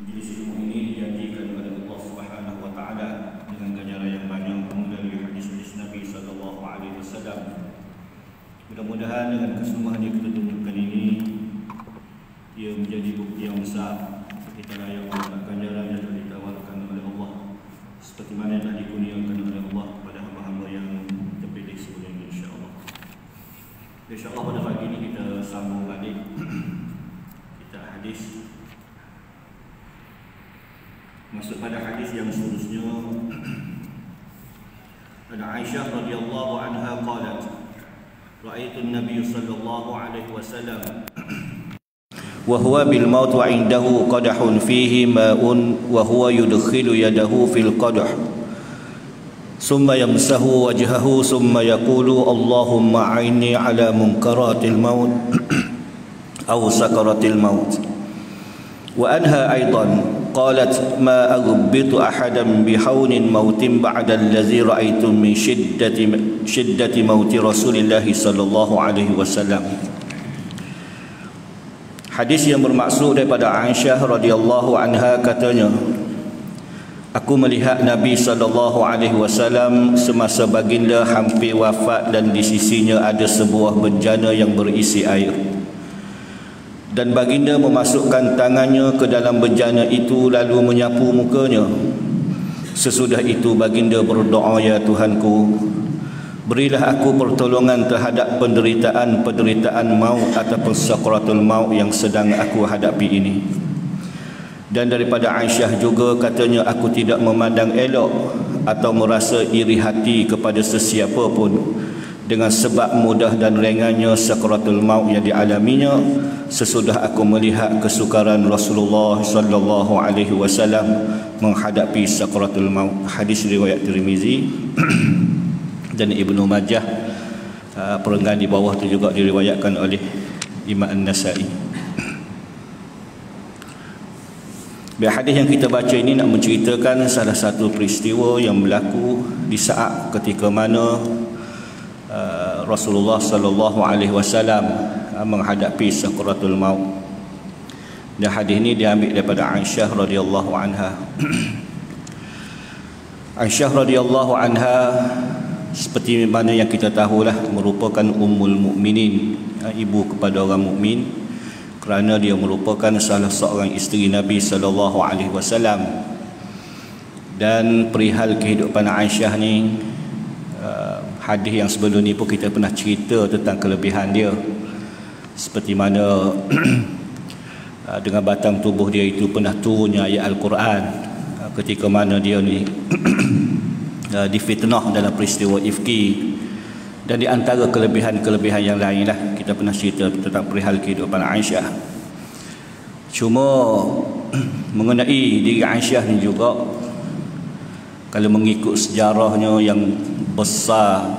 Majelis ilmu ini dijanjikan oleh Allah Subhanahu wa taala dengan ganjaran yang banyak melalui hadis-hadis Nabi sallallahu alaihi wasallam. Mudah-mudahan dengan kesemuanya kita tunjukkan ini ia menjadi bukti yang besar kita layak mendapat ganjaran yang telah ditawarkan oleh Allah seperti mana yang telah dikurniakan oleh Allah kepada hamba-hamba yang terpilih sebelum ini, insya-Allah. Insya-Allah pada pagi ini kita sambung balik kita hadis. Masuk pada hadis yang seterusnya. Ada Aisyah radhiyallahu anha qalat, ra'aitu an-nabiy sallallahu alaihi wasallam wa huwa bil maut wa indahu qadahun fihi ma'un wa huwa yudkhilu yadahu fil qadah thumma yamsahu wajhahu thumma yaqulu Allahumma a'inni ala munkaratil maut aw sakaratil maut. Wa anha aidan قالت ما أغبط أحدا بحون موت بعد الذي رأيت من شدة موت رسول الله صلى الله عليه وسلم. Hadis yang bermaksud daripada Aisyah radhiyallahu anha katanya, aku melihat Nabi sallallahu alaihi wasallam semasa baginda hampir wafat dan di sisinya ada sebuah bejana yang berisi air. Dan baginda memasukkan tangannya ke dalam bejana itu lalu menyapu mukanya. Sesudah itu baginda berdoa, ya Tuhanku, berilah aku pertolongan terhadap penderitaan maut ataupun sakaratul maut yang sedang aku hadapi ini. Dan daripada Aisyah juga katanya, aku tidak memandang elok atau merasa iri hati kepada sesiapa pun dengan sebab mudah dan ringannya sakaratul maut yang dialaminya sesudah aku melihat kesukaran Rasulullah sallallahu alaihi wasallam menghadapi sakaratul maut. Hadis riwayat Tirmizi dan Ibnu Majah. Perenggan di bawah itu juga diriwayatkan oleh Imam An-Nasa'i. Hadis yang kita baca ini nak menceritakan salah satu peristiwa yang berlaku di saat ketika mana Rasulullah sallallahu alaihi wasallam menghadapi sakaratul maut. Dan hadis ini diambil daripada Aisyah radhiyallahu anha. Aisyah radhiyallahu anha seperti mana yang kita tahulah merupakan ummul mukminin, ibu kepada orang mukmin, kerana dia merupakan salah seorang isteri Nabi sallallahu alaihi wasallam. Dan perihal kehidupan Aisyah ni, hadis yang sebelum ni pun kita pernah cerita tentang kelebihan dia, seperti mana dengan batang tubuh dia itu pernah turunnya ayat Al-Quran ketika mana dia ni difitnah dalam peristiwa ifki. Dan di antara kelebihan-kelebihan yang lain lah kita pernah cerita tentang perihal kehidupan Aisyah. Cuma mengenai diri Aisyah ni juga, kalau mengikut sejarahnya yang besar,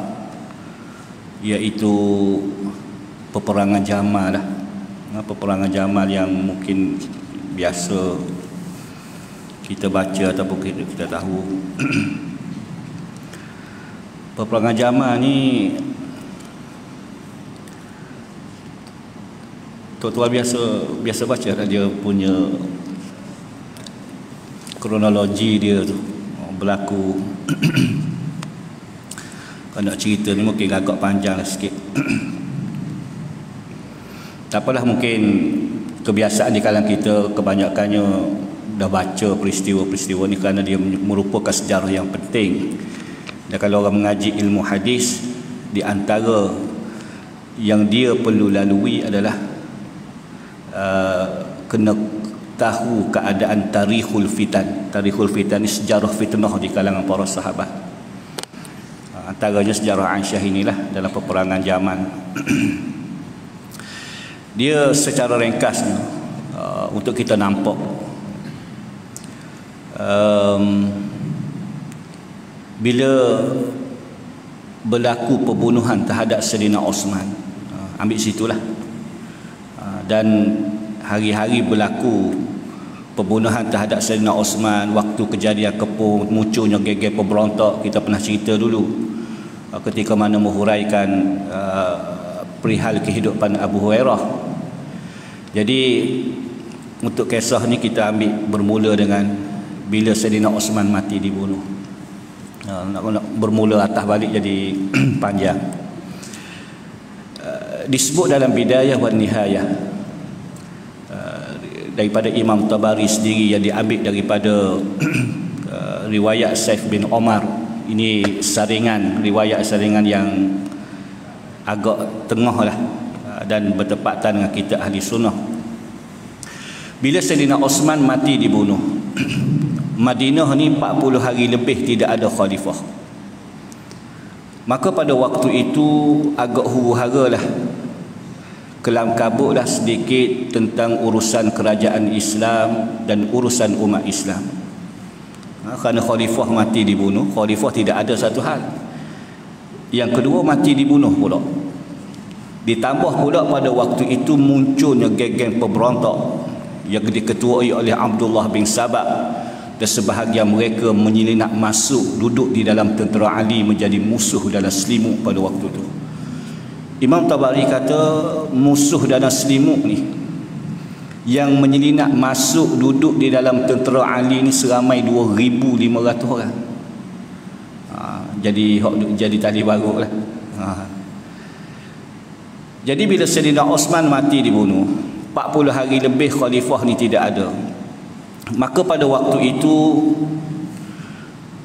iaitu peperangan Jamal lah. Peperangan Jamal yang mungkin biasa kita baca ataupun kita tahu. Peperangan Jamal ni tuan-tuan biasa baca lah dia punya kronologi dia tu berlaku. Kalau nak cerita ni mungkin agak panjang lah sikit. Tak apalah, mungkin kebiasaan di kalangan kita kebanyakannya dah baca peristiwa-peristiwa ni kerana dia merupakan sejarah yang penting. Dan kalau orang mengaji ilmu hadis, di antara yang dia perlu lalui adalah kena tahu keadaan tarikhul fitan. Tarikhul fitan ni sejarah fitnah di kalangan para sahabat. Antaranya sejarah Aisyah inilah dalam peperangan Jamal. Dia secara ringkas untuk kita nampak bila berlaku pembunuhan terhadap Sayyidina Osman, ambil situlah, dan hari-hari berlaku pembunuhan terhadap Sayyidina Osman, waktu kejadian Kepung munculnya geger pemberontak, kita pernah cerita dulu ketika mana menghuraikan perihal kehidupan Abu Hurairah. Jadi untuk kisah ni kita ambil bermula dengan bila Sayyidina Osman mati dibunuh. Nak bermula atas balik jadi panjang. Disebut dalam Bidayah wa Nihayah daripada Imam Tabari sendiri yang diambil daripada riwayat Saif bin Omar. Ini riwayat saringan yang agak tengah lah dan bertepatan dengan kita ahli sunnah. Bila Sayyidina Osman mati dibunuh, Madinah ni 40 hari lebih tidak ada khalifah. Maka pada waktu itu agak huru-hara lah, kelam kabut lah sedikit tentang urusan kerajaan Islam dan urusan umat Islam. Kerana khalifah mati dibunuh, khalifah tidak ada satu hal. Yang kedua, mati dibunuh pula. Ditambah pula pada waktu itu munculnya geng-geng pemberontak yang diketuai oleh Abdullah bin Sabah, dan sebahagian mereka menyelinap masuk duduk di dalam tentera Ali menjadi musuh dalam selimut pada waktu itu. Imam Tabari kata musuh dalam selimut ni yang menyelinap masuk duduk di dalam tentera Ali ni seramai 2,500 orang. Jadi tali baru lah. Jadi bila Sayyidina Osman mati dibunuh, 40 hari lebih khalifah ni tidak ada. Maka pada waktu itu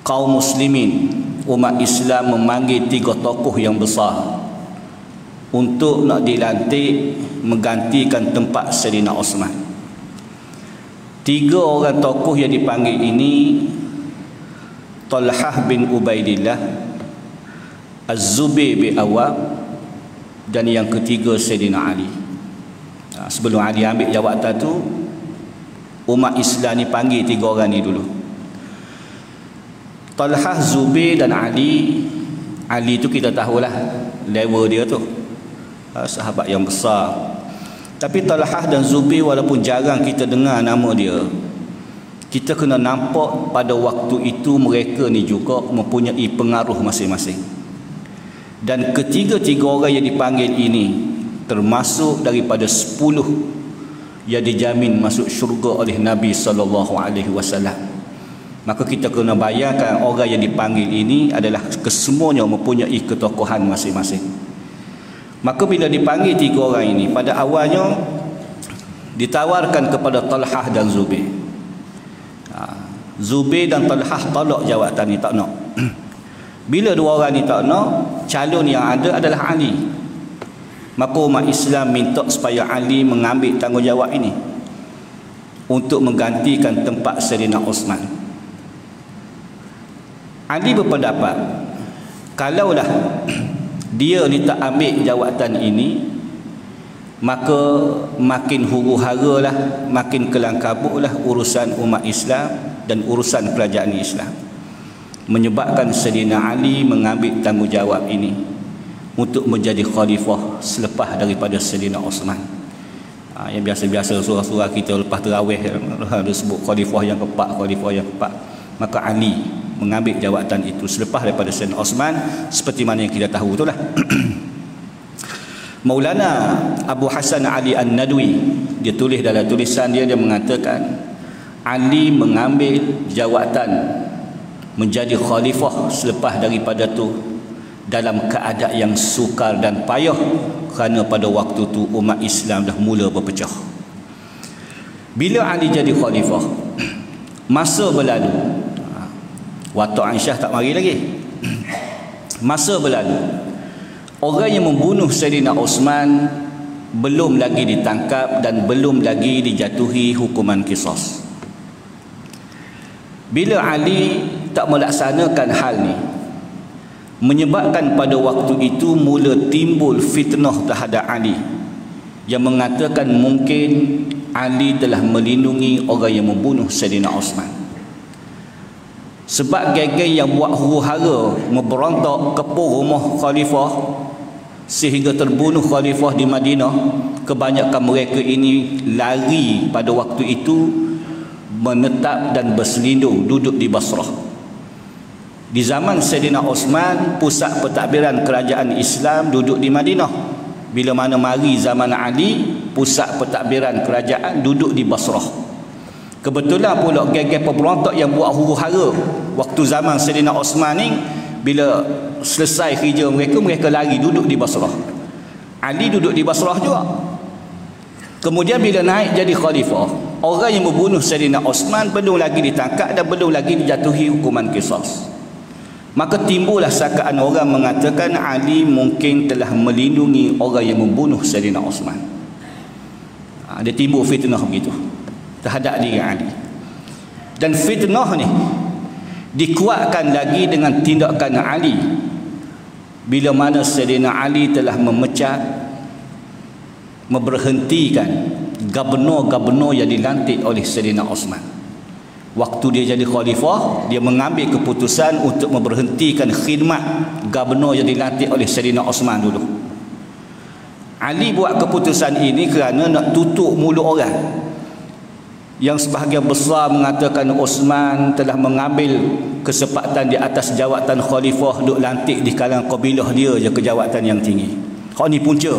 kaum muslimin, umat Islam memanggil 3 tokoh yang besar untuk nak dilantik menggantikan tempat Sayyidina Osman. 3 orang tokoh yang dipanggil ini Talhah bin Ubaidillah, Az-Zubair bin Awam, dan yang ketiga Sayyidina Ali. Sebelum Ali ambil jawatan tu, umat Islam ni panggil 3 orang ni dulu. Talhah, Zubair dan Ali. Ali tu kita tahulah level dia tu, sahabat yang besar. Tapi Talhah dan Zubair walaupun jarang kita dengar nama dia, kita kena nampak pada waktu itu mereka ni juga mempunyai pengaruh masing-masing. Dan ketiga-tiga orang yang dipanggil ini termasuk daripada 10 yang dijamin masuk syurga oleh Nabi SAW. Maka kita kena bayangkan orang yang dipanggil ini adalah kesemuanya mempunyai ketokohan masing-masing. Maka bila dipanggil 3 orang ini, pada awalnya ditawarkan kepada Talhah dan Zubair. Zubair dan Talhah tolak jawatan ni, tak nak. Bila 2 orang ni tak nak, calon yang ada adalah Ali. Maka umat Islam minta supaya Ali mengambil tanggungjawab ini untuk menggantikan tempat Sayyidina Osman. Ali berpendapat kalaulah dia ni tak ambil jawatan ini, maka makin huru-hara lah, makin kelang kabut lah urusan umat Islam dan urusan kerajaan Islam, menyebabkan Sayyidina Ali mengambil tanggungjawab ini untuk menjadi khalifah selepas daripada Sayyidina Osman. Yang biasa-biasa surah-surah kita lepas terawih ada sebut khalifah yang keempat, khalifah yang keempat. Maka Ali mengambil jawatan itu selepas daripada Sayyidina Osman, seperti mana yang kita tahu itulah. Maulana Abu Hasan Ali An-Nadwi, dia tulis dalam tulisan dia mengatakan Ali mengambil jawatan menjadi khalifah selepas daripada tu dalam keadaan yang sukar dan payah, kerana pada waktu tu umat Islam dah mula berpecah. Bila Ali jadi khalifah, masa berlalu, waktu Aisyah tak mari lagi. Masa berlalu, orang yang membunuh Sayyidina Osman belum lagi ditangkap dan belum lagi dijatuhi hukuman qisas. Bila Ali tak melaksanakan hal ni, menyebabkan pada waktu itu mula timbul fitnah terhadap Ali yang mengatakan mungkin Ali telah melindungi orang yang membunuh Sayyidina Osman. Sebab geng-geng yang buat huru-hara memberontak kepung rumah khalifah sehingga terbunuh khalifah di Madinah, kebanyakan mereka ini lari pada waktu itu menetap dan berselindung duduk di Basrah. Di zaman Sayyidina Osman, pusat pentadbiran kerajaan Islam duduk di Madinah. Bila mana mari zaman Ali, pusat pentadbiran kerajaan duduk di Basrah. Kebetulan pula geng-geng pemberontak yang buat huru-hara waktu zaman Sayyidina Osman ni, bila selesai kerja mereka lari duduk di Basrah. Ali duduk di Basrah juga. Kemudian bila naik jadi khalifah, orang yang membunuh Sayyidina Osman belum lagi ditangkap dan belum lagi dijatuhi hukuman qisas. Maka timbullah sangkaan orang mengatakan Ali mungkin telah melindungi orang yang membunuh Sayyidina Osman. Dia timbul fitnah begitu terhadap diri Ali. Dan fitnah ni dikuatkan lagi dengan tindakan Ali bila mana Sayyidina Ali telah memecat, memberhentikan gubernur-gubernur yang dilantik oleh Sayyidina Osman. Waktu dia jadi khalifah, dia mengambil keputusan untuk memberhentikan khidmat gubernur yang dilantik oleh Sayyidina Osman dulu. Ali buat keputusan ini kerana nak tutup mulut orang yang sebahagian besar mengatakan Osman telah mengambil kesempatan di atas jawatan khalifah duk lantik di kalangan kabilah dia je ke jawatan yang tinggi. Hak ni punca.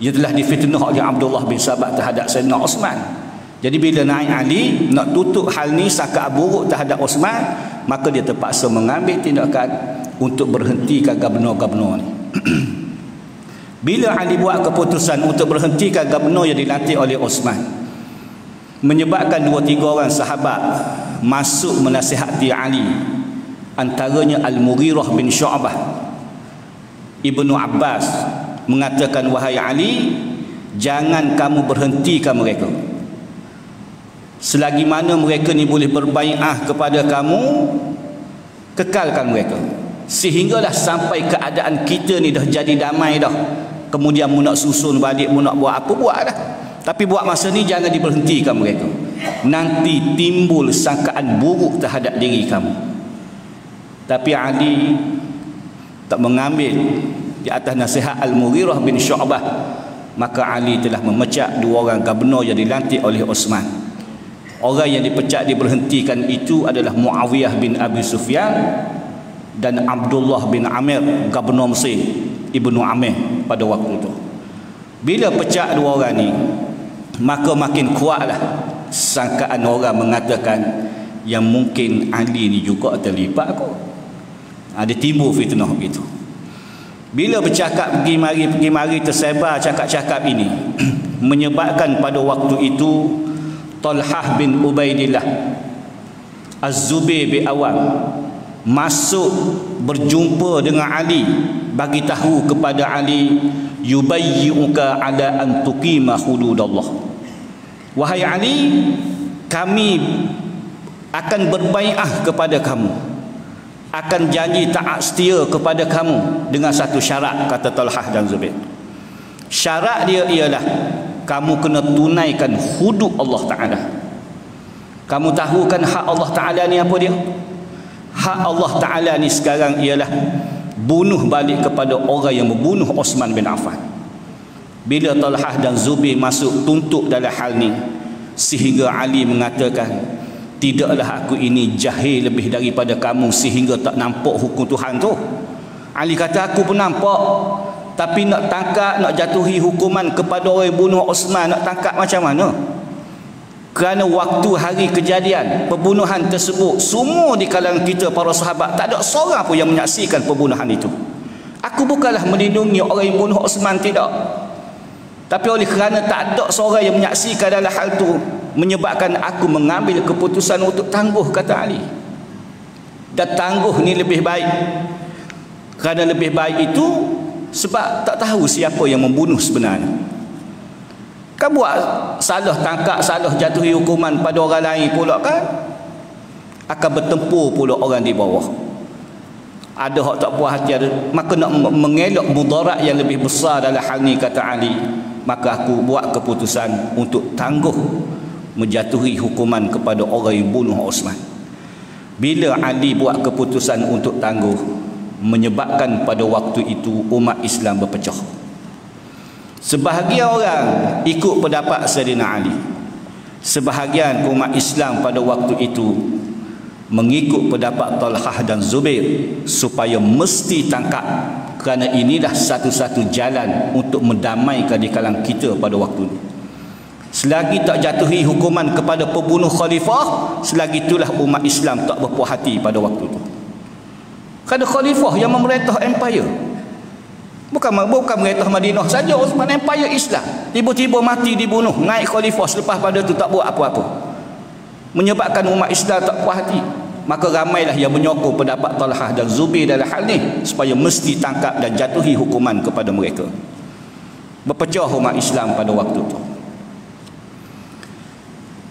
Ia telah difitnah oleh Abdullah bin Sabah terhadap Sayyidina Osman. Jadi bila naik Ali nak tutup hal ni sangka buruk terhadap Osman, maka dia terpaksa mengambil tindakan untuk berhentikan gubernur-gubernur ni. Bila Ali buat keputusan untuk berhentikan gubernur yang dilantik oleh Osman, menyebabkan 2-3 orang sahabat masuk menasihati Ali, antaranya Al-Mughirah bin Syu'bah, Ibnu Abbas, mengatakan, wahai Ali, jangan kamu berhentikan mereka. Selagi mana mereka ni boleh berbai'ah kepada kamu, kekalkan mereka. Sehinggalah sampai keadaan kita ni dah jadi damai dah. Kemudian mu nak susun balik, mu nak buat apa, buat dah. Tapi buat masa ni jangan diberhentikan mereka. Nanti timbul sangkaan buruk terhadap diri kamu. Tapi Ali tak mengambil di atas nasihat Al-Mughirah bin Syu'bah. Maka Ali telah memecat 2 orang gubernur yang dilantik oleh Osman. Orang yang dipecat, diberhentikan itu adalah Muawiyah bin Abi Sufyan dan Abdullah bin Amir, gubernur Mesir, Ibnu Amir pada waktu itu. Bila pecat 2 orang ni, maka makin kuatlah sangkaan orang mengatakan yang mungkin Ali ni juga terlibat kot. Ada timbul fitnah begitu. Bila bercakap pergi mari tersebar cakap-cakap ini menyebabkan pada waktu itu Talhah bin Ubaidillah, Az-Zubair bin Awam masuk berjumpa dengan Ali, bagi tahu kepada Ali, yubayyuka ala an tuqima hududallah. Wahai Ali, kami akan berbai'ah kepada kamu, akan janji taat setia kepada kamu dengan satu syarat, kata Talhah dan Zubair. Syarat dia ialah kamu kena tunaikan hudud Allah Ta'ala. Kamu tahu kan hak Allah Ta'ala ni apa dia? Hak Allah Ta'ala ni sekarang ialah bunuh balik kepada orang yang membunuh Osman bin Affan. Bila Talhah dan Zubair masuk tuntut dalam hal ni, sehingga Ali mengatakan, tidaklah aku ini jahil lebih daripada kamu sehingga tak nampak hukum Tuhan tu. Ali kata, aku pun nampak, tapi nak tangkap, nak jatuhi hukuman kepada orang yang bunuh Osman, nak tangkap macam mana? Kerana waktu hari kejadian pembunuhan tersebut, semua di kalangan kita para sahabat tak ada seorang pun yang menyaksikan pembunuhan itu. Aku bukanlah melindungi orang yang bunuh Osman, tidak. Tapi oleh kerana tak ada seorang yang menyaksikan dalam hal itu, menyebabkan aku mengambil keputusan untuk tangguh, kata Ali. Dan tangguh ni lebih baik. Kerana lebih baik itu sebab tak tahu siapa yang membunuh sebenarnya. Kan buat salah tangkap, salah jatuhi hukuman pada orang lain pula kan, akan bertempur pula orang di bawah. Ada hak tak puas hati, ada, maka nak mengelak mudarat yang lebih besar dalam hal ni, kata Ali, maka aku buat keputusan untuk tangguh menjatuhi hukuman kepada orang yang bunuh Osman. Bila Ali buat keputusan untuk tangguh, menyebabkan pada waktu itu umat Islam berpecah. Sebahagian orang ikut pendapat Sayyidina Ali, sebahagian umat Islam pada waktu itu mengikut pendapat Talhah dan Zubair supaya mesti tangkap kerana inilah satu-satu jalan untuk mendamaikan di kalangan kita pada waktu ini. Selagi tak jatuhi hukuman kepada pembunuh khalifah, selagi itulah umat Islam tak berpuas hati pada waktu itu. Kerana khalifah yang memerintah empire, bukan memerintah Madinah saja, Osman empire Islam, tiba-tiba mati dibunuh, naik khalifah, selepas pada itu tak buat apa-apa, menyebabkan umat Islam tak puas hati. Maka ramailah yang menyokong pendapat Talhah dan Zubair dalam hal ni, supaya mesti tangkap dan jatuhi hukuman kepada mereka. Berpecah umat Islam pada waktu itu.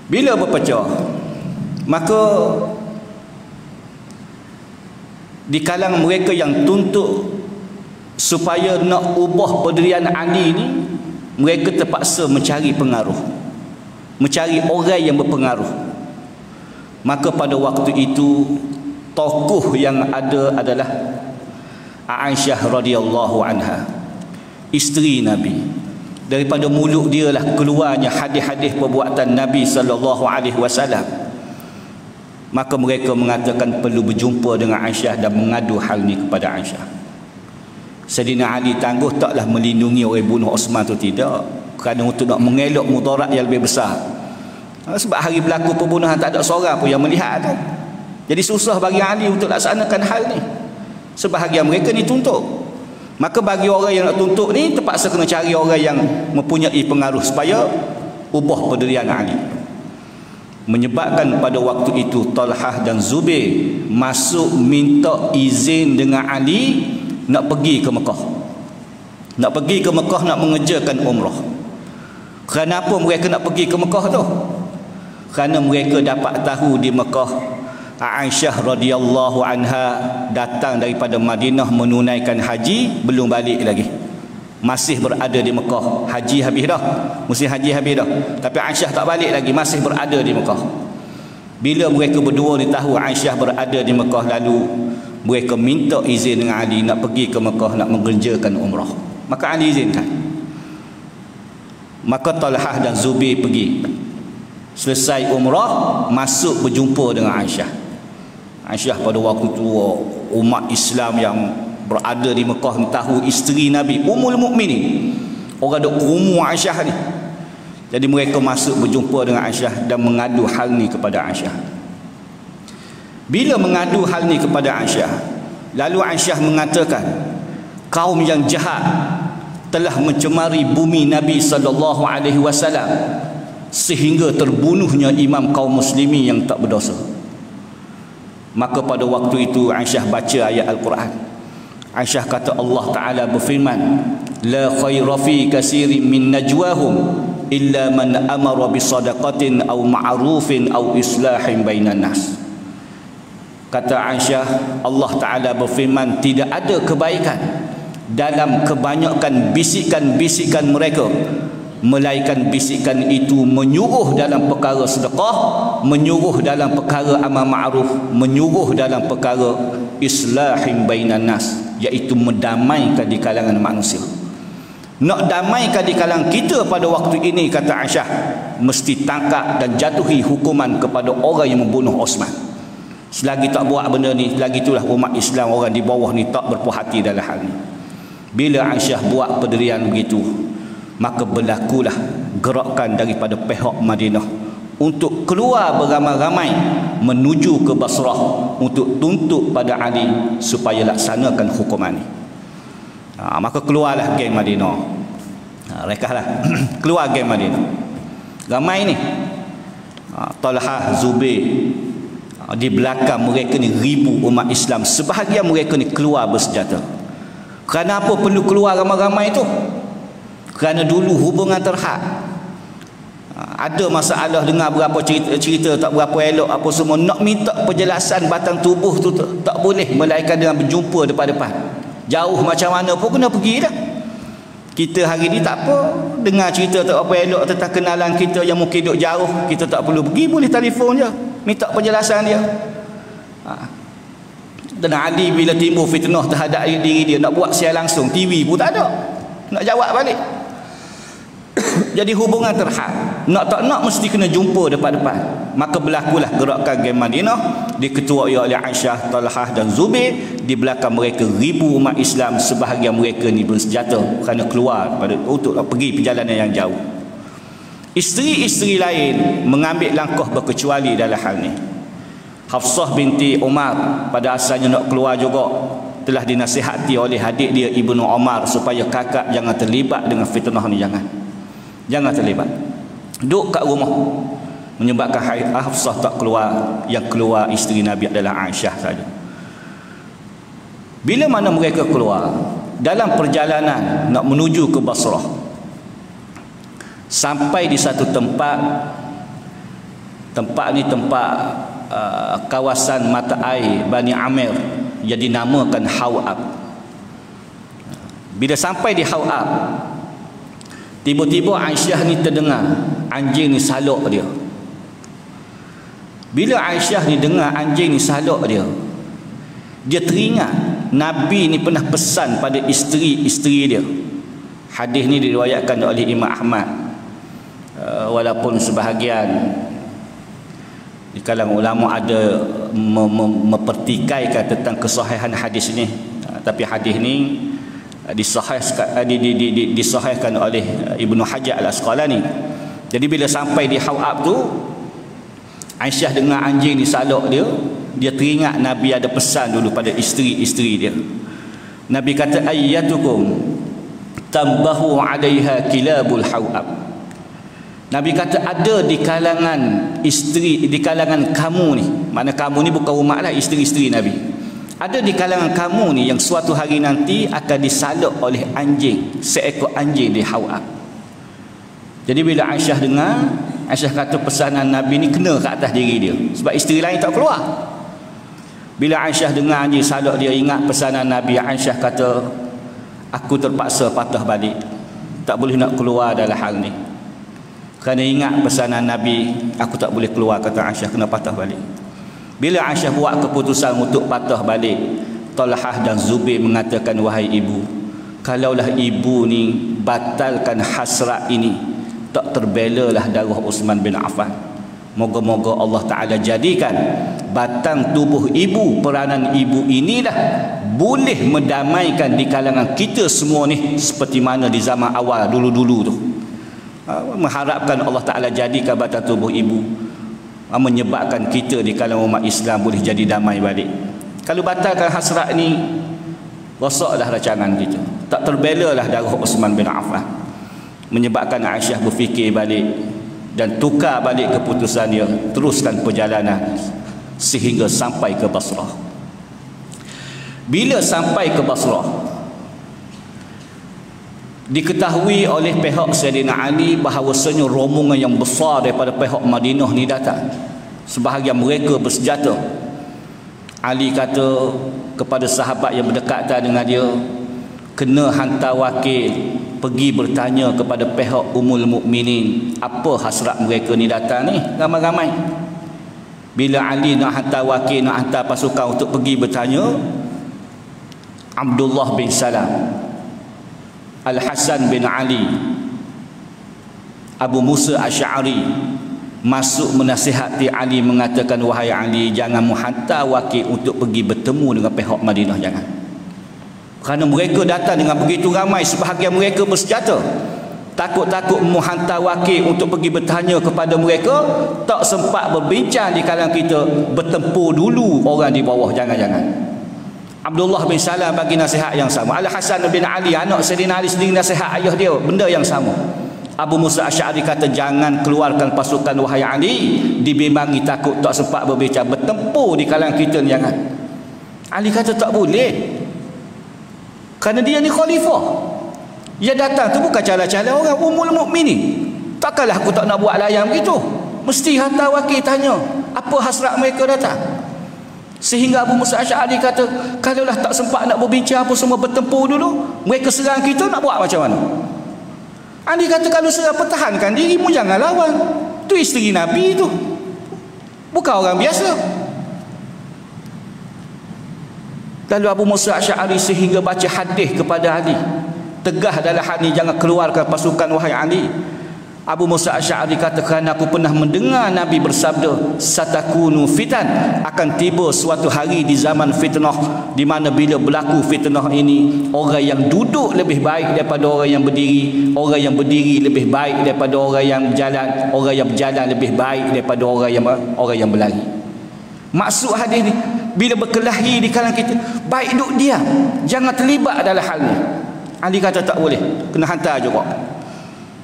Bila berpecah, maka di kalangan mereka yang tuntut supaya nak ubah pendirian Ali ni, mereka terpaksa mencari pengaruh, mencari orang yang berpengaruh. Maka pada waktu itu tokoh yang ada adalah Aisyah radhiyallahu anha, isteri Nabi. Daripada mulut dia lah keluarnya hadis-hadis perbuatan Nabi sallallahu alaihi wasallam. Maka mereka mengatakan perlu berjumpa dengan Aisyah dan mengadu hal ni kepada Aisyah. Sayyidina Ali tangguh taklah melindungi orang bunuh Osman tu, tidak, kerana untuk nak mengelak mudarat yang lebih besar. Sebab hari berlaku pembunuhan tak ada seorang pun yang melihat kan. Jadi susah bagi Ali untuk laksanakan hal ni. Sebahagian mereka ni tuntut. Maka bagi orang yang nak tuntut ni, terpaksa kena cari orang yang mempunyai pengaruh supaya ubah pendirian Ali. Menyebabkan pada waktu itu Talhah dan Zubair masuk minta izin dengan Ali nak pergi ke Mekah. Nak pergi ke Mekah, nak mengerjakan umrah. Kenapa mereka nak pergi ke Mekah tu? Kerana mereka dapat tahu di Mekah Aisyah radhiyallahu anha datang daripada Madinah menunaikan haji, belum balik lagi, masih berada di Mekah. Haji habis dah, musim haji habis dah, tapi Aisyah tak balik lagi, masih berada di Mekah. Bila mereka berdua ni tahu Aisyah berada di Mekah, lalu mereka minta izin dengan Ali nak pergi ke Mekah nak mengerjakan umrah. Maka Ali izinkan. Maka Talhah dan Zubair pergi. Selesai umrah, masuk berjumpa dengan Aisyah. Aisyah pada waktu itu umat Islam yang berada di Mekah tahu isteri Nabi Ummul Mukminin, orang dok kumu Aisyah ni. Jadi mereka masuk berjumpa dengan Aisyah dan mengadu hal ni kepada Aisyah. Bila mengadu hal ni kepada Aisyah, lalu Aisyah mengatakan kaum yang jahat telah mencemari bumi Nabi sallallahu alaihi wasallam sehingga terbunuhnya imam kaum muslimin yang tak berdosa. Maka pada waktu itu Aisyah baca ayat Al-Quran. Aisyah kata Allah Ta'ala berfirman, la khaira fi katsirin min najwahum illa man amara bi sadaqatin aw ma'rufin aw islahin bainan nas. Kata Aisyah, Allah Ta'ala berfirman, tidak ada kebaikan dalam kebanyakan bisikan-bisikan mereka, melainkan bisikan itu menyuruh dalam perkara sedekah, menyuruh dalam perkara amal ma'ruf, menyuruh dalam perkara islahin bainan nas, iaitu mendamaikan di kalangan manusia. Nak damaikan di kalangan kita pada waktu ini, kata Aisyah, mesti tangkap dan jatuhi hukuman kepada orang yang membunuh Osman. Selagi tak buat benda ni, selagi itulah umat Islam, orang di bawah ni tak berpuas hati dalam hal ni. Bila Aisyah buat pendirian begitu, maka berlakulah gerakan daripada pihak Madinah untuk keluar beramai-ramai menuju ke Basrah untuk tuntut pada Ali supaya laksanakan hukuman ini. Maka keluarlah geng Madinah. Rekahlah keluar geng Madinah. Ramai ni. Talhah, Zubair, di belakang mereka ni ribu umat Islam. Sebahagian mereka ni keluar bersenjata. Kerana apa perlu keluar ramai-ramai itu? Kerana dulu hubungan terhad, ada masalah, dengar berapa cerita tak berapa elok apa semua, nak minta penjelasan batang tubuh tu tak boleh, melainkan dengan berjumpa depan-depan. Jauh macam mana pun kena pergi dah. Kita hari ni tak apa, dengar cerita tak apa elok tentang kenalan kita yang mungkin duduk jauh, kita tak perlu pergi, boleh telefon je minta penjelasan dia. Dan Ali bila timbul fitnah terhadap diri dia, nak buat siar langsung, TV pun tak ada, nak jawab balik. Jadi hubungan terhad, nak tak nak mesti kena jumpa depan-depan. Maka berlakulah gerakan geng Madinah diketuai oleh Aisyah, Talhah dan Zubair. Di belakang mereka ribu umat Islam, sebahagian mereka ni bersenjata kerana keluar untuk pergi perjalanan yang jauh. Isteri-isteri lain mengambil langkah berkecuali dalam hal ni. Hafsah binti Umar pada asalnya nak keluar juga, telah dinasihati oleh adik dia Ibnu Umar supaya kakak jangan terlibat dengan fitnah ni, jangan terlibat, duduk kat rumah. Menyebabkan Hafsah tak keluar, yang keluar isteri Nabi adalah Aisyah saja. Bila mana mereka keluar dalam perjalanan nak menuju ke Basrah, sampai di satu tempat ni tempat kawasan mata air Bani Amir yang dinamakan Hawab. Bila sampai di Hawab, tiba-tiba Aisyah ni terdengar anjing ni saluk dia. Bila Aisyah ni dengar anjing ni saluk dia, dia teringat Nabi ni pernah pesan pada isteri-isteri dia. Hadis ni diriwayatkan oleh Imam Ahmad, walaupun sebahagian di kalangan ulama ada mempertikaikan tentang kesahihan hadis ni, tapi hadis ni disahihkan oleh Ibnu Hajar Al-Asqalani. Jadi bila sampai di Hawab tu, Aisyah dengar anjing ni saluk dia, dia teringat Nabi ada pesan dulu pada isteri-isteri dia. Nabi kata, ayyatukum tambahu 'alaiha kilabul Hawab. Nabi kata ada di kalangan isteri, di kalangan kamu ni, mana kamu ni bukan umat lah, isteri-isteri Nabi, ada di kalangan kamu ni yang suatu hari nanti akan disaluk oleh anjing, seekor anjing di Hawab. Jadi bila Aisyah dengar, Aisyah kata pesanan Nabi ni kena ke atas diri dia, sebab isteri lain tak keluar. Bila Aisyah dengar anjing saluk dia, ingat pesanan Nabi, Aisyah kata, aku terpaksa patah balik, tak boleh nak keluar dalam hal ni. Kerana ingat pesanan Nabi, aku tak boleh keluar, kata Aisyah, kena patah balik. Bila Aisyah buat keputusan untuk patah balik, Talhah dan Zubair mengatakan, wahai ibu, kalaulah ibu ni batalkan hasrat ini, tak terbelalah darah Uthman bin Affan. Moga-moga Allah Ta'ala jadikan batang tubuh ibu, peranan ibu inilah boleh mendamaikan di kalangan kita semua ni, seperti mana di zaman awal dulu-dulu tu. Mengharapkan Allah Ta'ala jadikan batang tubuh ibu, menyebabkan kita di kalangan umat Islam boleh jadi damai balik. Kalau batalkan hasrat ni, rosaklah rancangan kita, tak terbelalah darah Uthman bin Affan. Menyebabkan Aisyah berfikir balik dan tukar balik keputusan dia, teruskan perjalanan sehingga sampai ke Basrah. Bila sampai ke Basrah, diketahui oleh pihak Sayyidina Ali bahawasanya rombongan yang besar daripada pihak Madinah ni datang. Sebahagian mereka bersenjata. Ali kata kepada sahabat yang berdekatan dengan dia, kena hantar wakil pergi bertanya kepada pihak Ummul Mukminin, apa hasrat mereka ni datang ni ramai-ramai. Bila Ali nak hantar wakil, nak hantar pasukan untuk pergi bertanya, Abdullah bin Salam, Al-Hasan bin Ali, Abu Musa Asy'ari masuk menasihati Ali, mengatakan, wahai Ali, jangan menghantar wakil untuk pergi bertemu dengan pihak Madinah, jangan. Kerana mereka datang dengan begitu ramai, sebahagian mereka bersenjata. Takut-takut menghantar wakil untuk pergi bertanya kepada mereka, tak sempat berbincang di kalangan kita, bertempur dulu orang di bawah, jangan-jangan. Abdullah bin Salam bagi nasihat yang sama. Al-Hasan bin Ali, anak Sayyidina Ali sendiri, nasihat ayah dia benda yang sama. Abu Musa Asy'ari kata, jangan keluarkan pasukan wahai Ali, dibimbangi takut tak sempat berbicara, bertempur di kalangan kita, jangan. Ali kata tak boleh, kerana dia ni khalifah, dia datang tu bukan cara-cara orang Ummul Mukminin. Takkanlah aku tak nak buat layang begitu, mesti hantar wakil tanya apa hasrat mereka datang. Sehingga Abu Musa Asy'ari kata, kalaulah tak sempat nak berbincang apa semua, bertempur dulu, mereka serang kita, nak buat macam mana? Ali kata, kalau serang, pertahankan dirimu, jangan lawan. Tu isteri Nabi tu, bukan orang biasa. Lalu Abu Musa Asy'ari sehingga baca hadis kepada Ali, tegah dalam hal ni, jangan keluarkan pasukan wahai Ali. Abu Musa Asy'ari katakan, aku pernah mendengar Nabi bersabda, satakunu fitan, akan tiba suatu hari di zaman fitnah, di mana bila berlaku fitnah ini, orang yang duduk lebih baik daripada orang yang berdiri, orang yang berdiri lebih baik daripada orang yang berjalan, orang yang berjalan lebih baik daripada orang yang berlari. Maksud hadis ni, bila berkelahi di kalangan kita, baik duduk diam, jangan terlibat dalam hal ni. Ali kata tak boleh, kena hantar juga.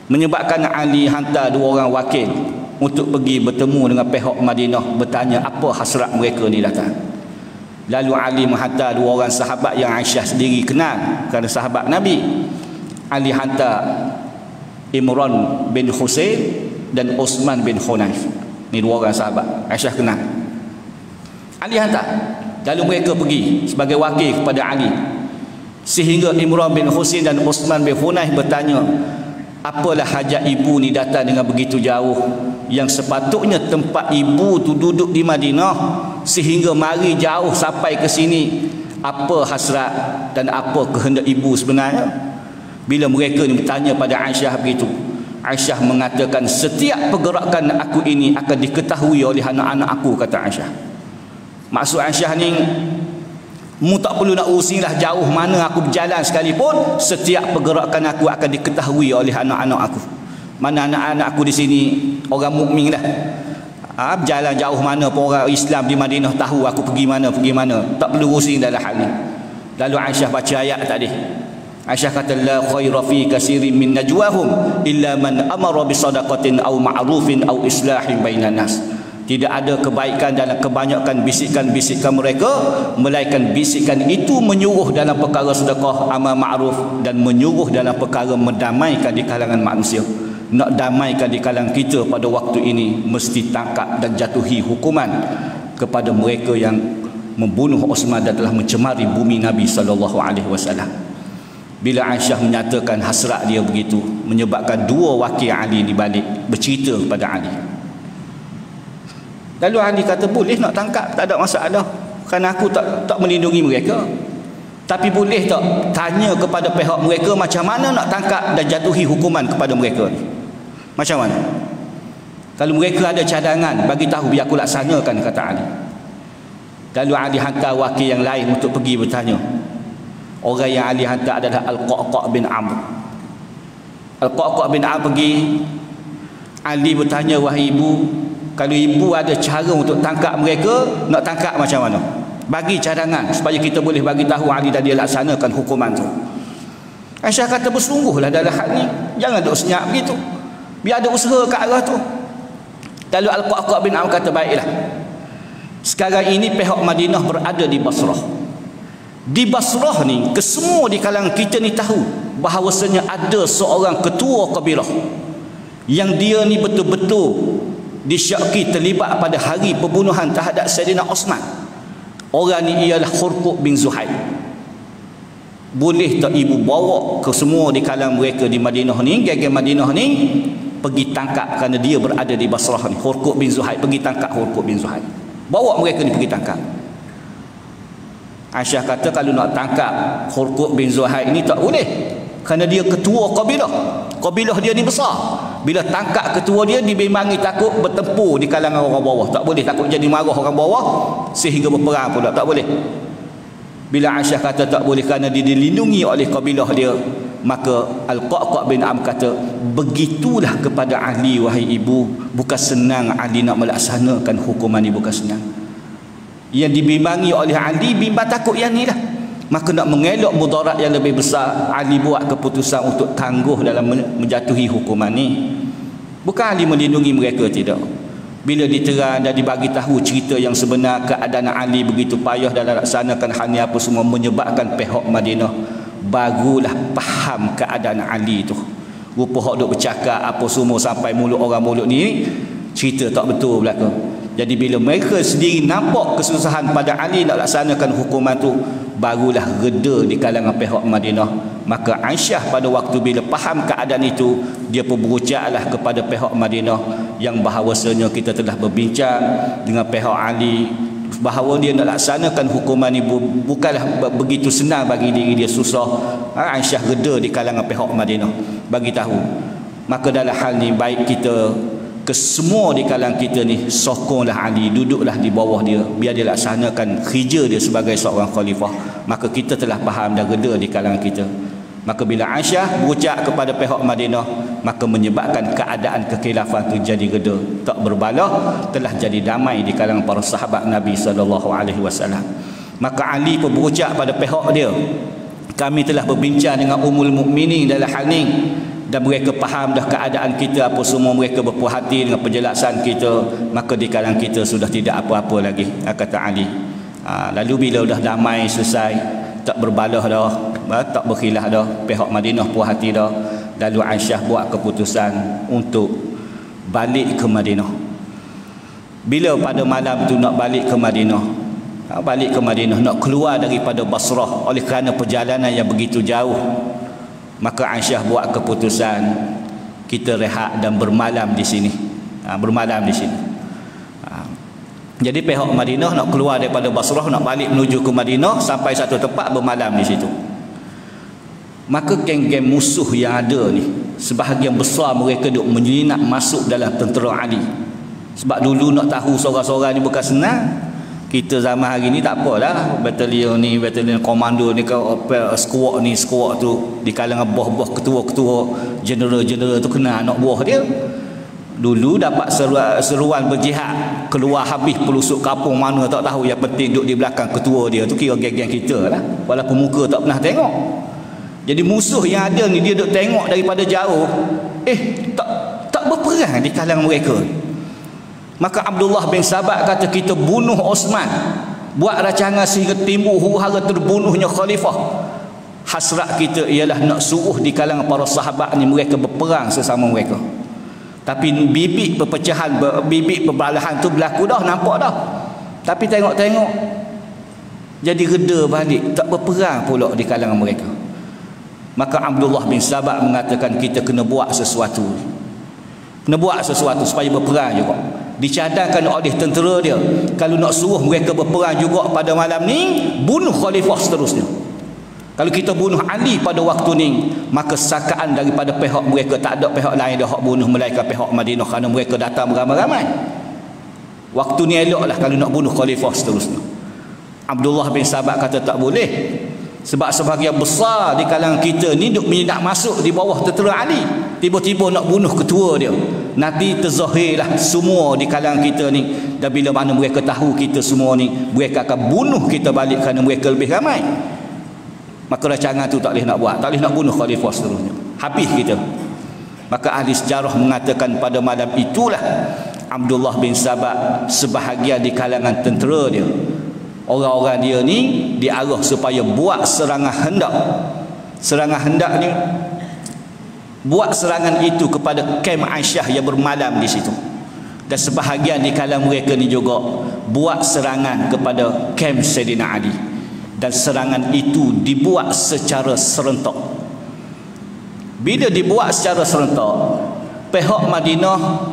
Menyebabkan Ali hantar 2 orang wakil untuk pergi bertemu dengan pihak Madinah, bertanya apa hasrat mereka ni datang. Lalu Ali menghantar 2 orang sahabat yang Aisyah sendiri kenal kerana sahabat Nabi. Ali hantar Imran bin Husain dan Osman bin Hunayf. Ni 2 orang sahabat Aisyah kenal. Ali hantar, lalu mereka pergi sebagai wakil kepada Ali, sehingga Imran bin Husain dan Osman bin Hunayf bertanya, apalah hajat ibu ni datang dengan begitu jauh, yang sepatutnya tempat ibu tu duduk di Madinah, sehingga mari jauh sampai ke sini. Apa hasrat dan apa kehendak ibu sebenarnya? Bila mereka ni bertanya pada Aisyah begitu, Aisyah mengatakan, setiap pergerakan aku ini akan diketahui oleh anak-anak aku, kata Aisyah. Maksud Aisyah ni, mu tak perlu nak urusilah jauh mana aku berjalan sekalipun, setiap pergerakan aku akan diketahui oleh anak-anak aku. Mana anak-anak aku di sini orang mukmin dah. Berjalan jauh mana pun orang Islam di Madinah tahu aku pergi mana. Tak perlu urusi dalam hal ni. Lalu Aisyah baca ayat tadi. Aisyah kata, la khaira fi katsirin min najwahum illa man amara bi sadaqatin aw ma'rufin aw islahin bainan nas. Tidak ada kebaikan dalam kebanyakan bisikan-bisikan mereka, melainkan bisikan itu menyuruh dalam perkara sedekah, amal ma'ruf, dan menyuruh dalam perkara mendamaikan di kalangan manusia. Nak damaikan di kalangan kita pada waktu ini, mesti tangkap dan jatuhi hukuman kepada mereka yang membunuh Osman dan telah mencemari bumi Nabi SAW. Bila Aisyah menyatakan hasrat dia begitu, menyebabkan 2 wakil Ali di balik bercerita kepada Ali. Lalu Ali kata, boleh nak tangkap, tak ada masalah, kerana aku tak melindungi mereka. Tapi boleh tak tanya kepada pihak mereka macam mana nak tangkap dan jatuhi hukuman kepada mereka ni? Macam mana? Kalau mereka ada cadangan, bagi tahu biar aku laksanakan, kata Ali. Lalu Ali hantar wakil yang lain untuk pergi bertanya. Orang yang Ali hantar adalah Al-Qa'qa' bin Amr. Al-Qa'qa' bin Amr pergi. Ali bertanya, wahai ibu, kalau ibu ada cara untuk tangkap mereka, nak tangkap macam mana? Bagi cadangan supaya kita boleh bagi tahu Ali dan dia laksanakan hukuman tu. Aisyah kata, bersungguhlah dalam hal ni, jangan duk senyap begitu, biar ada usaha ke arah tu. Lalu Al-Qa'qa' bin Amr kata, baiklah, sekarang ini pihak Madinah berada di Basrah. Di Basrah ni, kesemua di kalangan kita ni tahu bahawasanya ada seorang ketua kabilah yang dia ni betul-betul disyaki terlibat pada hari pembunuhan terhadap Sayyidina Osman. Orang ni ialah Khurqub bin Zuhair. Boleh tak ibu bawa ke semua di kalangan mereka di Madinah ni, geng Madinah ni, pergi tangkap, kerana dia berada di Basrah ni, Khurqub bin Zuhair, pergi tangkap Khurqub bin Zuhair. Bawa mereka ni pergi tangkap. Aisyah kata, kalau nak tangkap Khurqub bin Zuhair ini tak boleh, kerana dia ketua kabilah dia ni besar. Bila tangkap ketua dia, dibimbangi takut bertempur di kalangan orang bawah. Tak boleh, takut jadi marah orang bawah sehingga berperang pula, tak boleh. Bila Aisyah kata tak boleh kerana dia dilindungi oleh kabilah dia, maka Al-Qa'qa' bin Amr kata, begitulah kepada Ali, wahai ibu, bukan senang Ali nak melaksanakan hukuman ni, bukan senang. Yang dibimbangi oleh Ali, bimbang takut yang ni lah. Maka nak mengelak mudarat yang lebih besar, Ali buat keputusan untuk tangguh dalam menjatuhi hukuman ni. Bukan Ali melindungi mereka, tidak. Bila diterang dan dibagi tahu cerita yang sebenar, keadaan Ali begitu payah dalam laksanakan hal ni apa semua, menyebabkan pihak Madinah barulah faham keadaan Ali tu. Rupa hak duk bercakap apa semua sampai mulut orang mulut ni, cerita tak betul belaka. Jadi bila mereka sendiri nampak kesusahan pada Ali nak laksanakan hukuman tu, barulah reda di kalangan pihak Madinah. Maka Aisyah pada waktu bila faham keadaan itu, dia pun berucaplah kepada pihak Madinah yang bahawasanya kita telah berbincang dengan pihak Ali bahawa dia nak laksanakan hukuman ini bukanlah begitu senang bagi diri dia, susah. Aisyah reda di kalangan pihak Madinah, bagi tahu Maka dalam hal ni baik kita kesemua di kalangan kita ni sokonglah Ali, duduklah di bawah dia, biar dia laksanakan kerja dia sebagai seorang khalifah. Maka kita telah faham dan reda di kalangan kita. Maka bila Aisyah berucap kepada pihak Madinah, maka menyebabkan keadaan kekhilafan itu jadi reda, tak berbalah, telah jadi damai di kalangan para sahabat Nabi SAW. Maka Ali pun berucap pada pihak dia, kami telah berbincang dengan Ummul Mukminin dalam hal ni, dan mereka faham dah keadaan kita apa semua, mereka berpuas hati dengan penjelasan kita, maka di kalangan kita sudah tidak apa-apa lagi, kata Ali. Lalu bila dah damai selesai, tak berbalah dah, tak berkhilaf dah, pihak Madinah puas hati dah, lalu Aisyah buat keputusan untuk balik ke Madinah. Bila pada malam tu nak balik ke Madinah, nak keluar daripada Basrah oleh kerana perjalanan yang begitu jauh, maka Aisyah buat keputusan kita rehat dan bermalam di sini. Jadi pihak Madinah nak keluar daripada Basrah, nak balik menuju ke Madinah, sampai satu tempat bermalam di situ. Maka geng-geng musuh yang ada ni, sebahagian besar mereka duk menyelinap masuk dalam tentera Ali. Sebab dulu nak tahu seorang-seorang ni bukan senang. Kita zaman hari ni tak apalah, batalion ni, batalion komando ni, squad ni, squad tu, di kalangan bos-bos, ketua-ketua, general-general tu kena anak buah dia. Dulu dapat seruan berjihad, keluar habis pelusuk kampung mana tak tahu, yang penting duduk di belakang ketua dia tu, kira geng-geng kita lah, walaupun muka tak pernah tengok. Jadi musuh yang ada ni, dia duduk tengok daripada jauh, tak berperang di kalangan mereka. Maka Abdullah bin Sabah kata, kita bunuh Osman, buat rancangan sehingga timbul huru-hara terbunuhnya khalifah. Hasrat kita ialah nak suruh di kalangan para sahabat ni mereka berperang sesama mereka. Tapi bibit perpecahan, bibit perbalahan tu berlaku dah, nampak dah. Tapi tengok-tengok jadi reda balik, tak berperang pula di kalangan mereka. Maka Abdullah bin Sabah mengatakan, kita kena buat sesuatu. Kena buat sesuatu supaya berperang juga. Dicadangkan oleh tentera dia, kalau nak suruh mereka berperang juga pada malam ni, bunuh khalifah seterusnya. Kalau kita bunuh Ali pada waktu ni, maka sakaan daripada pihak mereka, tak ada pihak lain dah hak bunuh melainkan pihak Madinah, kerana mereka datang beramai-ramai. Waktu ni eloklah kalau nak bunuh khalifah seterusnya. Abdullah bin Sabah kata tak boleh, sebab sebahagian besar di kalangan kita ni duk nak masuk di bawah tentera Ali, tiba-tiba nak bunuh ketua dia. Nanti terzahirlah semua di kalangan kita ni, dan bila mana mereka tahu kita semua ni, mereka akan bunuh kita balik kerana mereka lebih ramai. Maka rancangan tu tak boleh nak buat, tak boleh nak bunuh khalifah seterusnya, habis kita. Maka ahli sejarah mengatakan pada malam itulah Abdullah bin Sabah, sebahagian di kalangan tentera dia, orang-orang dia ni diarah supaya buat serangan hendak. Serangan hendak ni, buat serangan itu kepada kem Aisyah yang bermalam di situ. Dan sebahagian di kalangan mereka ni juga buat serangan kepada kem Sayyidina Ali. Dan serangan itu dibuat secara serentak. Bila dibuat secara serentak, pihak Madinah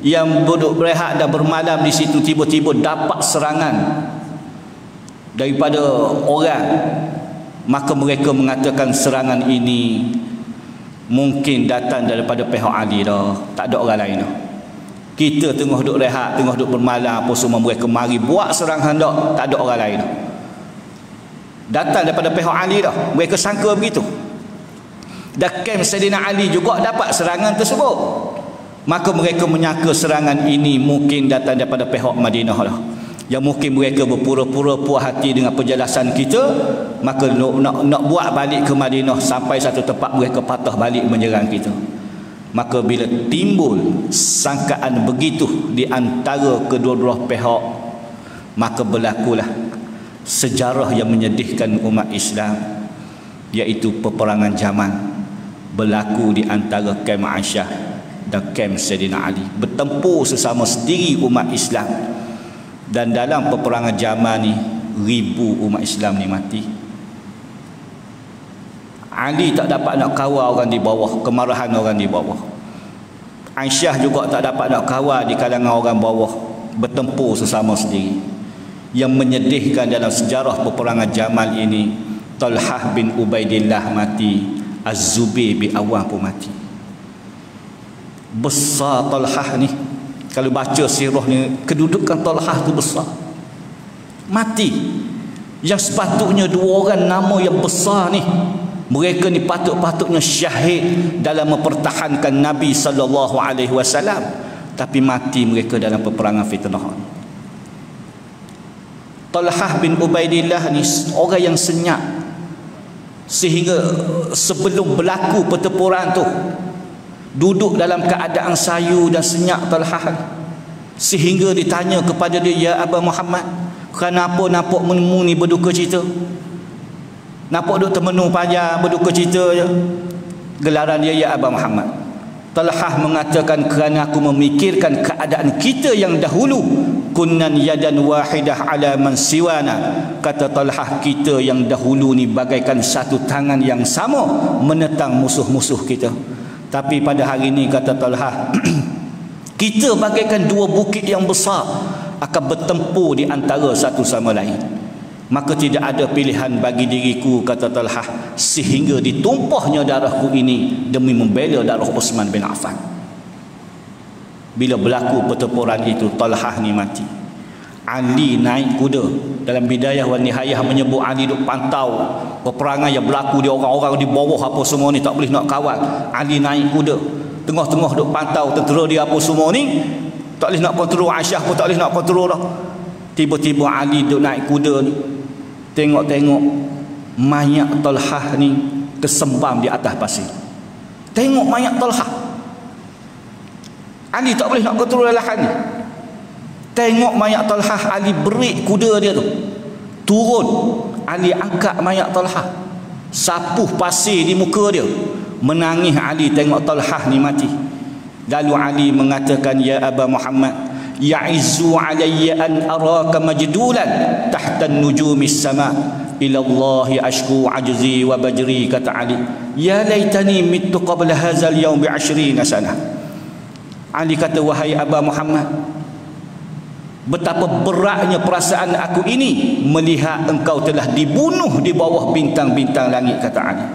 yang duduk berehat dan bermalam di situ tiba-tiba dapat serangan daripada orang. Maka mereka mengatakan serangan ini mungkin datang daripada pihak Ali dah, tak ada orang lain dah. Kita tengah duduk rehat, tengah duduk bermalam apa semua, mereka mari buat serangan dah, tak ada orang lain dah, datang daripada pihak Ali dah. Mereka sangka begitu. Dan kem Sayyidina Ali juga dapat serangan tersebut. Maka mereka menyangka serangan ini mungkin datang daripada pihak Madinah lah. Yang mungkin mereka berpura-pura puas hati dengan penjelasan kita, maka nak buat balik ke Madinah, sampai satu tempat mereka patah balik menyerang kita. Maka bila timbul sangkaan begitu di antara kedua-dua pihak, maka berlakulah sejarah yang menyedihkan umat Islam, iaitu peperangan Jamal berlaku di antara kem Aisyah dan kem Sayyidina Ali. Bertempur sesama sendiri umat Islam, dan dalam peperangan Jamal ni ribu umat Islam ni mati. Ali tak dapat nak kawal orang di bawah, kemarahan orang di bawah. Aisyah juga tak dapat nak kawal di kalangan orang bawah, bertempur sesama sendiri. Yang menyedihkan dalam sejarah peperangan Jamal ini, Talhah bin Ubaidillah mati, Az-Zubair bin Awwam pun mati. Besar Talhah ni. Kalau baca sirah ni, kedudukan Talhah tu besar. Mati. Yang sepatutnya dua orang nama yang besar ni, mereka ni patut-patutnya syahid dalam mempertahankan Nabi SAW, tapi mati mereka dalam peperangan fitnah. Talhah bin Ubaidillah ni orang yang senyap, sehingga sebelum berlaku pertempuran tu duduk dalam keadaan sayu dan senyap Talhah, sehingga ditanya kepada dia, ya Aba Muhammad, kenapa nampak menemu ni berduka cita? Nampak duk termenung panjang berduka cita je. Gelaran dia, ya Aba Muhammad. Talhah mengatakan, kerana aku memikirkan keadaan kita yang dahulu. Kunnan yadan wahidah ala man siwana. Kata Talhah, kita yang dahulu ni bagaikan satu tangan yang sama menentang musuh-musuh kita. Tapi pada hari ini, kata Talhah, kita bagaikan dua bukit yang besar akan bertempur di antara satu sama lain. Maka tidak ada pilihan bagi diriku, kata Talhah, sehingga ditumpahnya darahku ini demi membela darah Uthman bin Affan. Bila berlaku pertempuran itu, Talhah ni mati. Ali naik kuda. Dalam Bidayah wa Nihayah menyebut Ali duk pantau peperangan yang berlaku, di orang-orang di bawah apa semua ni tak boleh nak kawal. Ali naik kuda, tengah-tengah duk pantau tentera dia apa semua ni, tak boleh nak kontrol. Aisyah pun tak boleh nak kontrol dah. Tiba-tiba Ali duk naik kuda ni, tengok-tengok mayat Talhah ni tersembam di atas pasir. Tengok mayat Talhah, Ali tak boleh nak kontrol lahan ni. Tengok mayat Talhah, Ali break kuda dia tu, turun, Ali angkat mayat Talhah, sapuh pasir di muka dia, menangis Ali tengok Talhah ni mati. Lalu Ali mengatakan, ya Aba Muhammad, ya'izzu alayya an araka majdulan tahta nujumis sama ila Allah ashku ajzi wa bajri. Kata Ali, ya laitani mittu qabla hadzal yawm bi 20 sana. Ali kata, wahai Aba Muhammad, betapa beratnya perasaan aku ini melihat engkau telah dibunuh di bawah bintang-bintang langit. Kata Ali,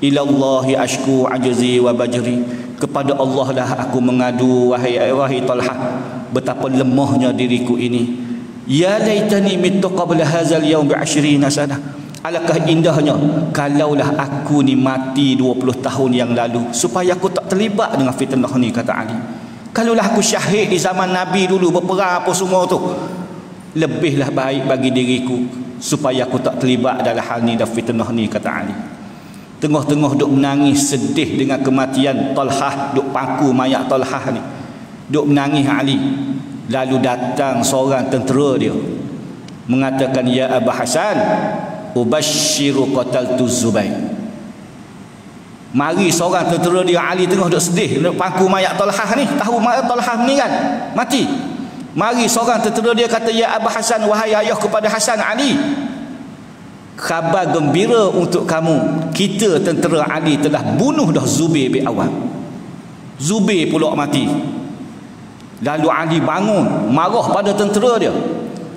ila Allah ashku ajzi wa bajri, kepada Allah lah aku mengadu, wahai Talhah, betapa lemahnya diriku ini. Ya laitani mittu qabla hadzal yawm bi 20 sana. Alangkah indahnya kalaulah aku ni mati 20 tahun yang lalu, supaya aku tak terlibat dengan fitnah ni. Kata Ali, kalaulah aku syahid di zaman Nabi dulu berperang apa semua tu, lebihlah baik bagi diriku supaya aku tak terlibat dalam hal ni dan fitnah ni. Kata Ali. Tengah-tengah duk menangis sedih dengan kematian Talhah, duk pangku mayat Talhah ni, duk menangis Ali. Lalu datang seorang tentera dia mengatakan, ya Aba Hasan, ubashiru qataltu Zubair. Mari seorang tentera dia, Ali tengah duk sedih, duk pangku mayat Talhah ni, tahu mayat Talhah ni kan mati. Mari seorang tentera dia kata, ya Aba Hasan, wahai ayah kepada Hasan, Ali, khabar gembira untuk kamu, kita tentera Ali telah bunuh dah Zubair bin Awam. Zubair pula mati. Lalu Ali bangun, marah pada tentera dia,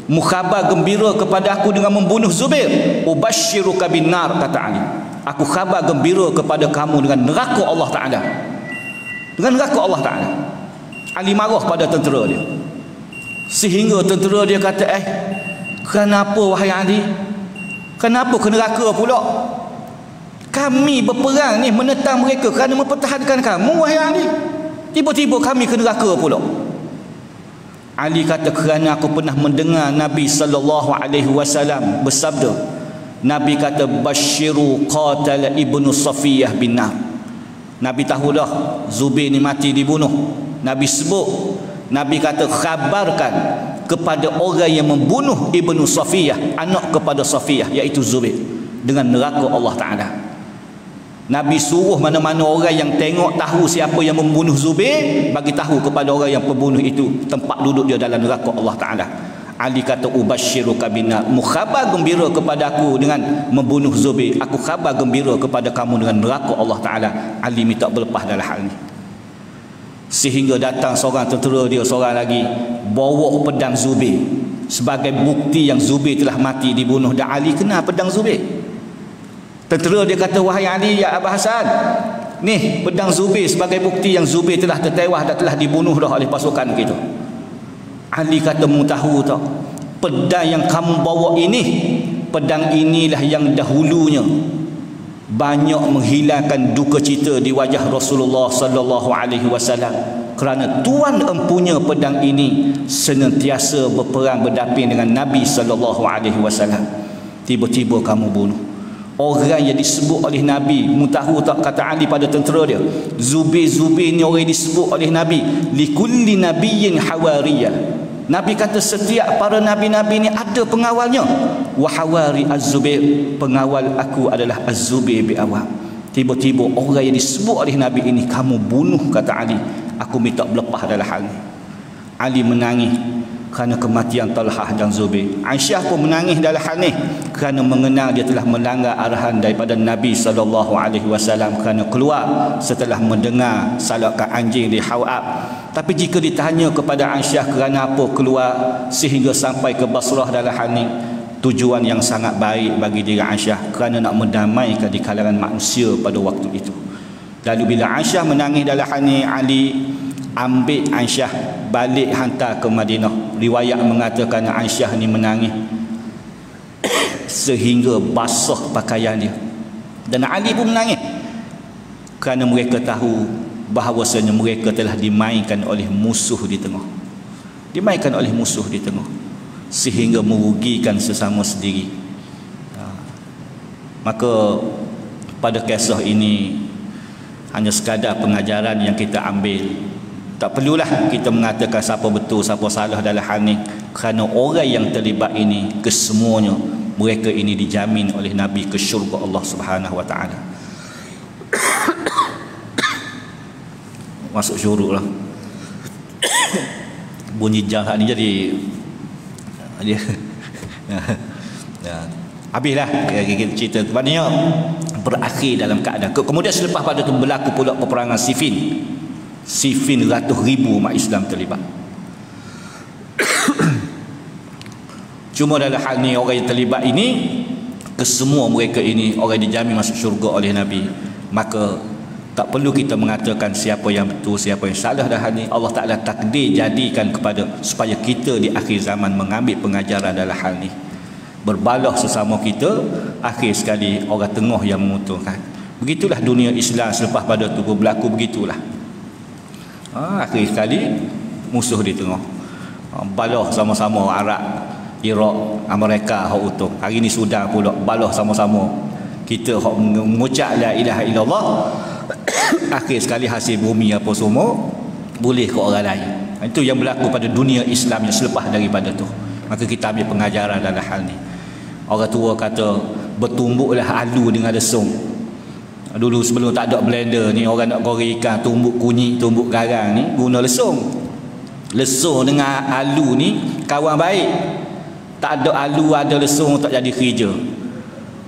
mukhabar gembira kepada aku dengan membunuh Zubair. Ubashiruka bin nar, kata Ali, aku khabar gembira kepada kamu dengan neraka Allah Ta'ala. Dengan neraka Allah Ta'ala. Ali marah pada tentera dia, sehingga tentera dia kata, kenapa wahai Ali, kenapa ke neraka pula? Kami berperang ni menentang mereka kerana mempertahankan kamu, wahai Ali. Tiba-tiba kami ke neraka pula. Ali kata, kerana aku pernah mendengar Nabi SAW bersabda. Nabi kata, basyiru qatala ibnu Safiyah bin nar. Nabi tahu dah Zubair ni mati dibunuh. Nabi sebut, Nabi kata, khabarkan kepada orang yang membunuh ibnu Safiyah, anak kepada Safiyah, iaitu Zubair, dengan neraka Allah Ta'ala. Nabi suruh mana-mana orang yang tengok tahu siapa yang membunuh Zubair, bagi tahu kepada orang yang pembunuh itu tempat duduk dia dalam neraka Allah Ta'ala. Ali kata, ubasyiruka binar, mukhabar gembira kepada aku dengan membunuh Zubair, aku khabar gembira kepada kamu dengan neraka Allah Ta'ala. Ali minta berlepas dalam hal ni. Sehingga datang seorang tentera dia, seorang lagi, bawa pedang Zubair sebagai bukti yang Zubair telah mati dibunuh. Dan Ali kenal pedang Zubair. Tentera dia kata, wahai Ali, ya Aba Hasan, Ni pedang Zubair sebagai bukti yang Zubair telah tertewas dan telah dibunuh dah oleh pasukan kita. Ali kata, mu tahu tak, pedang yang kamu bawa ini, pedang inilah yang dahulunya banyak menghilangkan duka cita di wajah Rasulullah sallallahu alaihi wasallam, kerana tuan empunya pedang ini senantiasa berperang berdaping dengan Nabi sallallahu alaihi wasallam. Tiba-tiba kamu bunuh orang yang disebut oleh Nabi. Mu tahu tak, kata Ali pada tentera dia, Zubair ni orang yang disebut oleh Nabi, likulli nabiyyin hawariyah. Nabi kata setiap para nabi-nabi ni ada pengawalnya. Wa hawari az-Zubair, pengawal aku adalah az-Zubair bin Awam. Tiba-tiba orang yang disebut oleh Nabi ini kamu bunuh, kata Ali. Aku minta berlepas dalam hal ni. Ali menangis kerana kematian Talhah dan Zubair. Aisyah pun menangis dalam hal ni kerana mengenal dia telah melanggar arahan daripada Nabi SAW kerana keluar setelah mendengar salahkan anjing di Hawab. Tapi jika ditanya kepada Aisyah kerana apa keluar sehingga sampai ke Basrah dalam hal ni, tujuan yang sangat baik bagi diri Aisyah kerana nak mendamaikan di kalangan manusia pada waktu itu. Lalu bila Aisyah menangis dalam hal ni, Ali ambil Aisyah balik hantar ke Madinah. Riwayat mengatakan Aisyah ni menangis sehingga basah pakaian dia, dan Ali pun menangis kerana mereka tahu bahawasanya mereka telah dimainkan oleh musuh di tengah, sehingga merugikan sesama sendiri. Maka pada kisah ini hanya sekadar pengajaran yang kita ambil. Tak perlulah kita mengatakan siapa betul siapa salah dalam hal ni, kerana orang yang terlibat ini kesemuanya mereka ini dijamin oleh Nabi ke syurga Allah Subhanahu wa taala. Masuk syurga lah. Bunyi jahat ni jadi dia habislah kita cerita. Maknanya berakhir dalam keadaan. Kemudian selepas pada itu berlaku pula peperangan Siffin ratus ribu umat Islam terlibat. Cuma dalam hal ni orang yang terlibat ini kesemua mereka ini orang dijamin masuk syurga oleh Nabi. Maka tak perlu kita mengatakan siapa yang betul siapa yang salah dalam hal ni. Allah Ta'ala takdir jadikan kepada supaya kita di akhir zaman mengambil pengajaran dalam hal ni. Berbalah sesama kita, akhir sekali orang tengah yang menguntungkan. Begitulah dunia Islam selepas pada itu berlaku begitulah. Akhir sekali musuh di tengah. Balah sama-sama Arab, Iraq, Amerika hak untung. Hari ni Sudan pula balah sama-sama. Kita hak mengucap la ilaha illallah, akhir sekali hasil bumi apa semua boleh ke orang lain. Itu yang berlaku pada dunia Islam yang selepas daripada tu. Maka kita ambil pengajaran dalam hal ni. Orang tua kata bertumbuklah alu dengan lesung. Dulu sebelum tak ada blender ni, orang nak goreng ikan, tumbuk kunyit, tumbuk garang ni guna lesung. Lesung dengan alu ni kawan baik. Tak ada alu ada lesung tak jadi kerja.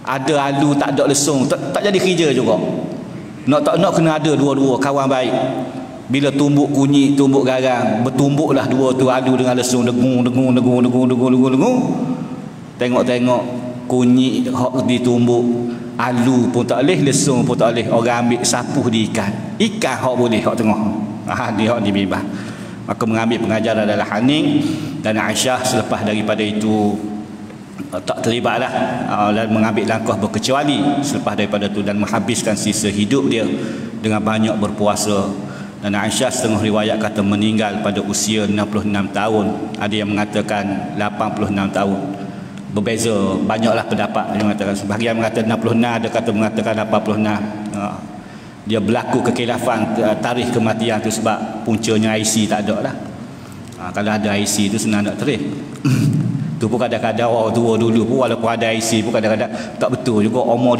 Ada alu tak ada lesung tak jadi kerja juga. Nak kena ada dua-dua kawan baik. Bila tumbuk kunyit, tumbuk garang, bertumbuklah dua tu alu dengan lesung, dengung. Tengok kunyit hak ditumbuk, alu pun tak boleh, lesung pun tak boleh. Orang ambil sapuh di ikan hak boleh, hak tengah dia hak dibebas. Maka mengambil pengajaran dalam hal ni. Dan Aisyah selepas daripada itu tak terlibatlah dan mengambil langkah berkecuali selepas daripada itu, dan menghabiskan sisa hidup dia dengan banyak berpuasa. Dan Aisyah setengah riwayat kata meninggal pada usia 66 tahun, ada yang mengatakan 86 tahun. Berbeza, banyaklah pendapat. Dia mengatakan sebahagian mengatakan 66, ada kata mengatakan 86. Dia berlaku kekhilafan tarikh kematian tu sebab puncanya IC tak ada lah. Kalau ada IC tu senang nak tarikh. Tu pun kadang-kadang orang tua dulu pun walaupun ada IC pun kadang-kadang tak betul juga umur